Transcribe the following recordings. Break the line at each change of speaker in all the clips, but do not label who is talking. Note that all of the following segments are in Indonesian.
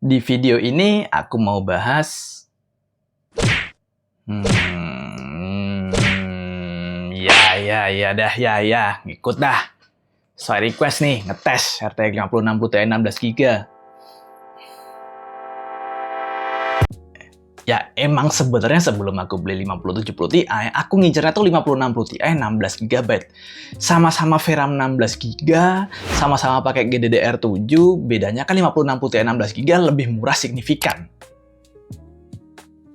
Di video ini aku mau bahas ngikut dah. Sesuai request nih, ngetes RTX 5060 Ti 16GB. Ya, emang sebenarnya sebelum aku beli 5070 Ti, aku ngincernya tuh 5060 Ti 16GB. Sama-sama VRAM 16GB, sama-sama pakai GDDR7, bedanya kan 5060 Ti 16GB lebih murah signifikan.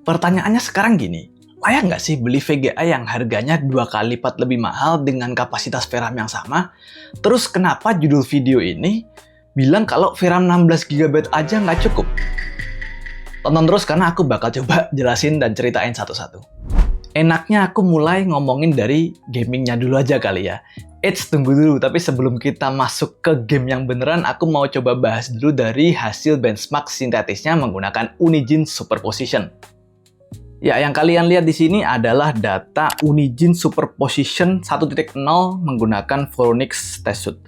Pertanyaannya sekarang gini, layak nggak sih beli VGA yang harganya 2 kali lipat lebih mahal dengan kapasitas VRAM yang sama? Terus kenapa judul video ini bilang kalau VRAM 16GB aja nggak cukup? Tonton terus karena aku bakal coba jelasin dan ceritain satu-satu. Enaknya aku mulai ngomongin dari gamingnya dulu aja kali ya. Tunggu dulu, tapi sebelum kita masuk ke game yang beneran, aku mau coba bahas dulu dari hasil benchmark sintetisnya menggunakan Unigine Superposition. Ya, yang kalian lihat di sini adalah data Unigine Superposition 1.0 menggunakan Phoronix Test Suite.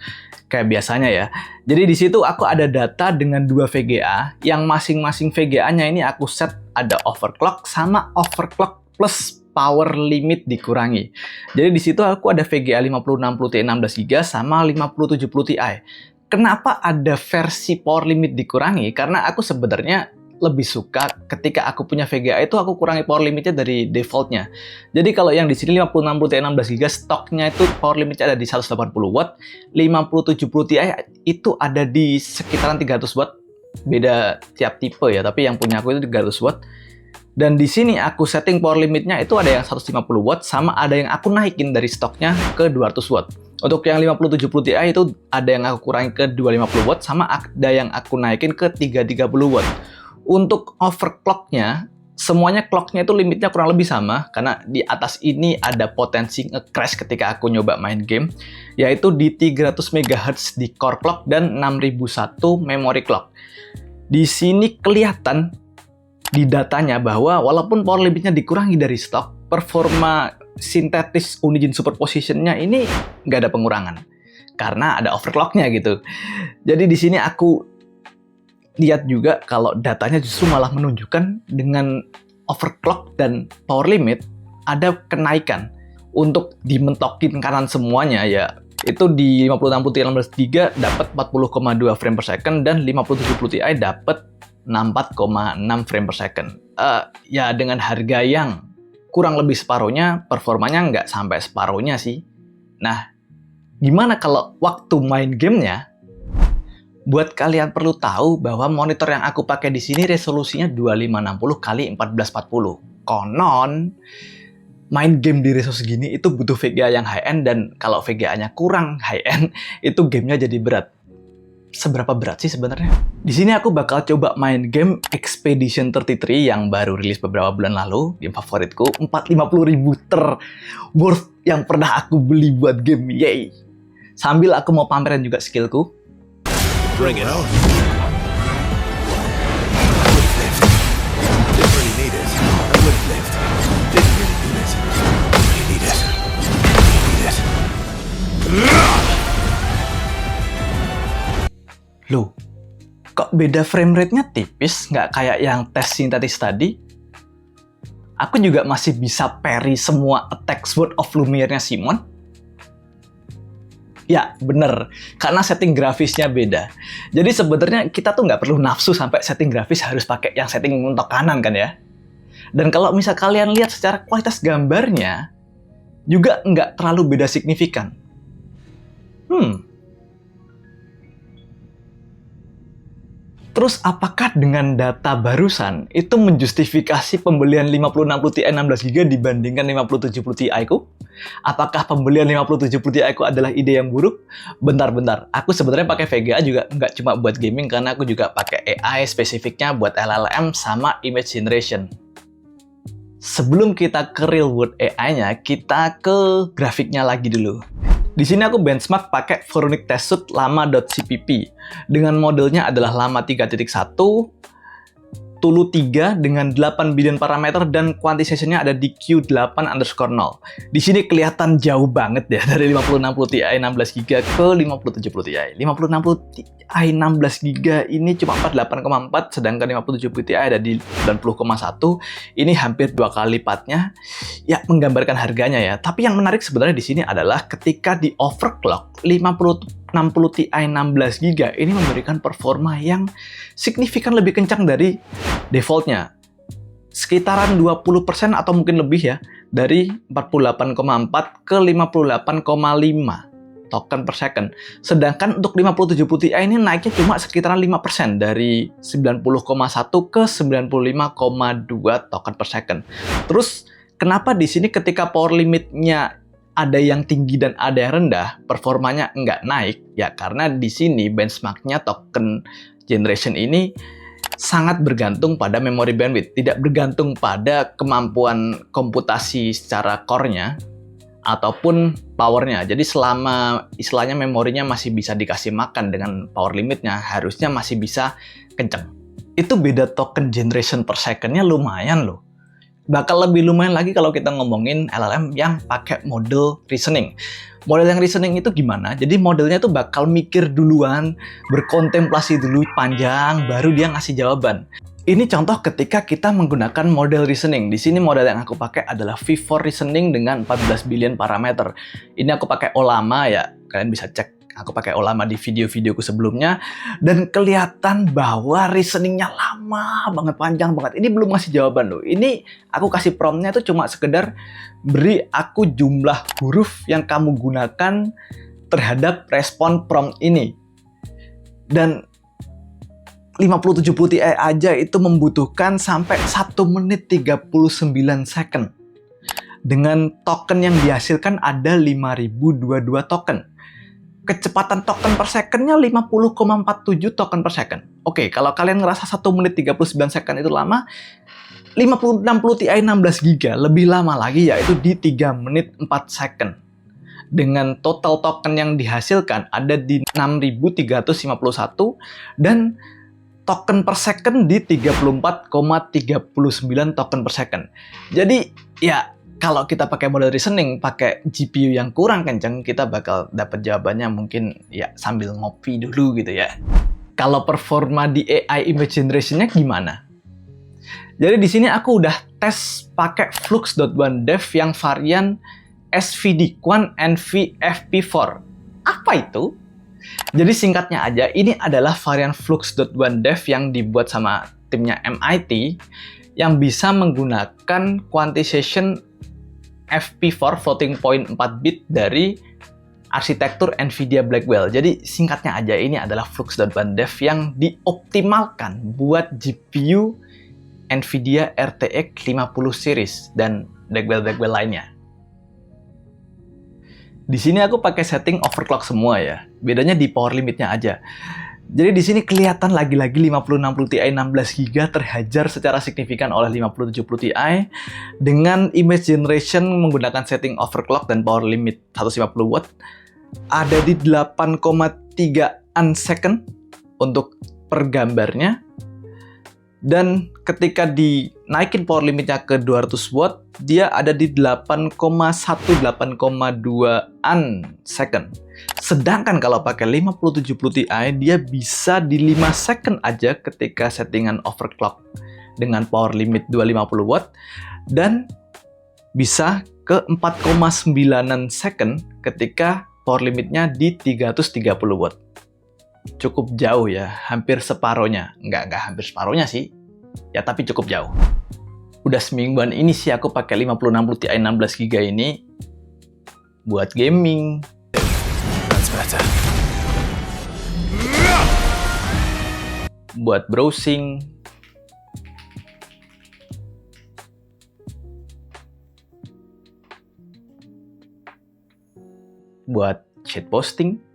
Kayak biasanya ya. Jadi di situ aku ada data dengan 2 VGA, yang masing-masing VGA-nya ini aku set ada overclock sama overclock plus power limit dikurangi. Jadi di situ aku ada VGA 5060 Ti 16GB sama 5070 Ti. Kenapa ada versi power limit dikurangi? Karena aku sebenarnya lebih suka ketika aku punya VGA itu aku kurangi power limitnya dari defaultnya. Jadi kalau yang di sini 5060 Ti 16GB stoknya itu power limitnya ada di 180 watt, 5070 Ti itu ada di sekitaran 300 watt. Beda tiap tipe ya, tapi yang punya aku itu 300 watt. Dan di sini aku setting power limitnya itu ada yang 150 watt sama ada yang aku naikin dari stoknya ke 200 watt. Untuk yang 5070 Ti itu ada yang aku kurangi ke 250 watt sama ada yang aku naikin ke 330 watt. Untuk overclocknya, semuanya clocknya itu limitnya kurang lebih sama, karena di atas ini ada potensi nge-crash ketika aku nyoba main game, yaitu di 300 MHz di core clock dan 6001 memory clock. Di sini kelihatan di datanya bahwa walaupun power limitnya dikurangi dari stok, performa sintetis Unigine Superposition-nya ini nggak ada pengurangan, karena ada overclocknya gitu. Jadi di sini aku lihat juga kalau datanya justru malah menunjukkan dengan overclock dan power limit ada kenaikan. Untuk dimentokin kanan semuanya ya, itu di 5060 Ti 16GB dapat 40,2 frame per second dan 5070 Ti dapat 64,6 frame per second. Ya dengan harga yang kurang lebih separuhnya, performanya nggak sampai separuhnya sih. Nah, gimana kalau waktu main gamenya? Buat kalian perlu tahu bahwa monitor yang aku pakai di sini resolusinya 2560x1440. Konon, main game di resolusi segini itu butuh VGA yang high-end, dan kalau VGA-nya kurang high-end, itu gamenya jadi berat. Seberapa berat sih sebenarnya? Di sini aku bakal coba main game Expedition 33 yang baru rilis beberapa bulan lalu, game favoritku, 450.000 worth yang pernah aku beli buat game, yay! Sambil aku mau pamerin juga skillku.
Bring it on. I would lift. Didn't really need it. I would lift. Didn't really need it. Really need it. Need it.
Loh, kok beda frame rate-nya tipis, nggak kayak yang tes sintetis tadi? Aku juga masih bisa parry semua attack Sword of Lumiere-nya Simon. Ya, bener. Karena setting grafisnya beda. Jadi sebenarnya kita tuh nggak perlu nafsu sampai setting grafis harus pakai yang setting mentok kanan kan ya. Dan kalau misal kalian lihat secara kualitas gambarnya, juga nggak terlalu beda signifikan. Terus apakah dengan data barusan itu menjustifikasi pembelian 5060 Ti 16GB dibandingkan 5070 Ti ku? Apakah pembelian 5070 Ti ku adalah ide yang buruk? Bentar, aku sebenarnya pakai VGA juga nggak cuma buat gaming, karena aku juga pakai AI spesifiknya buat LLM sama image generation. Sebelum kita ke real world AI-nya, kita ke grafiknya lagi dulu. Di sini aku benchmark pakai Phoronix Test Suite lama.cpp dengan modelnya adalah lama 3.1 Tulu 3 dengan 8 billion parameter dan quantization-nya ada di Q8_0. Di sini kelihatan jauh banget ya dari 5060 Ti 16GB ke 5070 Ti. 5060 Ti 16GB ini cuma 48,4 sedangkan 5070 Ti ada di 90,1. Ini hampir 2 kali lipatnya. Ya, menggambarkan harganya ya. Tapi yang menarik sebenarnya di sini adalah ketika di overclock 5060 Ti 16GB ini memberikan performa yang signifikan lebih kencang dari defaultnya. Sekitaran 20% atau mungkin lebih ya, dari 48,4 ke 58,5 token per second. Sedangkan untuk 5070 Ti ini naiknya cuma sekitaran 5% dari 90,1 ke 95,2 token per second. Terus kenapa di sini ketika power limitnya ada yang tinggi dan ada yang rendah, performanya nggak naik? Ya karena di sini benchmarknya token generation ini sangat bergantung pada memory bandwidth, tidak bergantung pada kemampuan komputasi secara core-nya ataupun powernya. Jadi selama istilahnya memorinya masih bisa dikasih makan dengan power limitnya, harusnya masih bisa kenceng. Itu beda token generation per second-nya lumayan loh. Bakal lebih lumayan lagi kalau kita ngomongin LLM yang pakai model reasoning. Model yang reasoning itu gimana? Jadi modelnya tuh bakal mikir duluan, berkontemplasi dulu panjang, baru dia ngasih jawaban. Ini contoh ketika kita menggunakan model reasoning. Di sini model yang aku pakai adalah V4 reasoning dengan 14 billion parameter. Ini aku pakai Ollama ya, kalian bisa cek. Aku pakai Ollama di video-videoku sebelumnya, dan kelihatan bahwa reasoningnya lama banget, panjang banget. Ini belum ngasih jawaban loh. Ini aku kasih promptnya itu cuma sekedar beri aku jumlah huruf yang kamu gunakan terhadap respon prompt ini. Dan 5070 Ti aja itu membutuhkan sampai 1 menit 39 second. Dengan token yang dihasilkan ada 5022 token. Kecepatan token per second-nya 50,47 token per second. Oke, kalau kalian ngerasa 1 menit 39 second itu lama, 5060 Ti 16GB lebih lama lagi, yaitu di 3 menit 4 second. Dengan total token yang dihasilkan ada di 6351 dan token per second di 34,39 token per second. Jadi, ya kalau kita pakai model reasoning, pakai GPU yang kurang kenceng, kita bakal dapat jawabannya mungkin ya sambil ngopi dulu gitu ya. Kalau performa di AI image generation-nya gimana? Jadi di sini aku udah tes pakai Flux.1Dev yang varian SVD Quan NVFP4. Apa itu? Jadi singkatnya aja, ini adalah varian Flux.1Dev yang dibuat sama timnya MIT yang bisa menggunakan quantization FP4 floating point 4 bit dari arsitektur NVIDIA Blackwell. Jadi singkatnya aja ini adalah Flux.1Dev yang dioptimalkan buat GPU NVIDIA RTX 50 series dan Blackwell lainnya. Di sini aku pakai setting overclock semua ya. Bedanya di power limitnya aja. Jadi di sini kelihatan lagi-lagi 5060 Ti 16GB terhajar secara signifikan oleh 5070 Ti dengan image generation menggunakan setting overclock dan power limit 150 watt ada di 8,3 second untuk per gambarnya, dan ketika dinaikin power limitnya ke 200 watt dia ada di 8,2 second. Sedangkan kalau pakai 5070 Ti dia bisa di 5 second aja ketika settingan overclock dengan power limit 250 watt dan bisa ke 4,9 second ketika power limitnya di 330 watt. Cukup jauh ya, hampir separohnya. Nggak hampir separohnya sih. Ya tapi cukup jauh. Udah semingguan ini sih aku pakai 5060 Ti 16GB ini buat gaming.
That's better.
Buat browsing. Buat chat posting.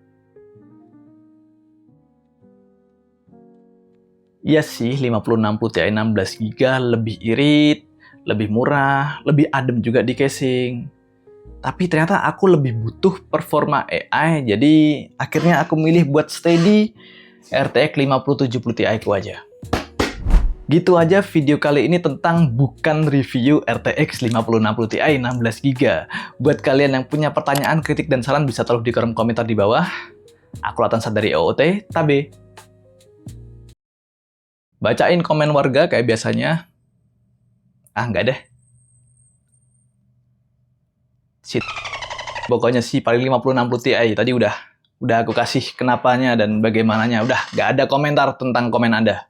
Iya sih, 5060 Ti 16GB lebih irit, lebih murah, lebih adem juga di casing. Tapi ternyata aku lebih butuh performa AI, jadi akhirnya aku milih buat stay di RTX 5070 Ti ku aja. Gitu aja video kali ini tentang bukan review RTX 5060 Ti 16GB. Buat kalian yang punya pertanyaan, kritik, dan saran bisa taruh di kolom komentar di bawah. Aku Latan dari OOT, Tabe. Bacain komen warga kayak biasanya. Nggak deh. Shit. Pokoknya sih paling 5060 Ti tadi udah aku kasih kenapanya dan bagaimananya. Udah, nggak ada komentar tentang komen Anda.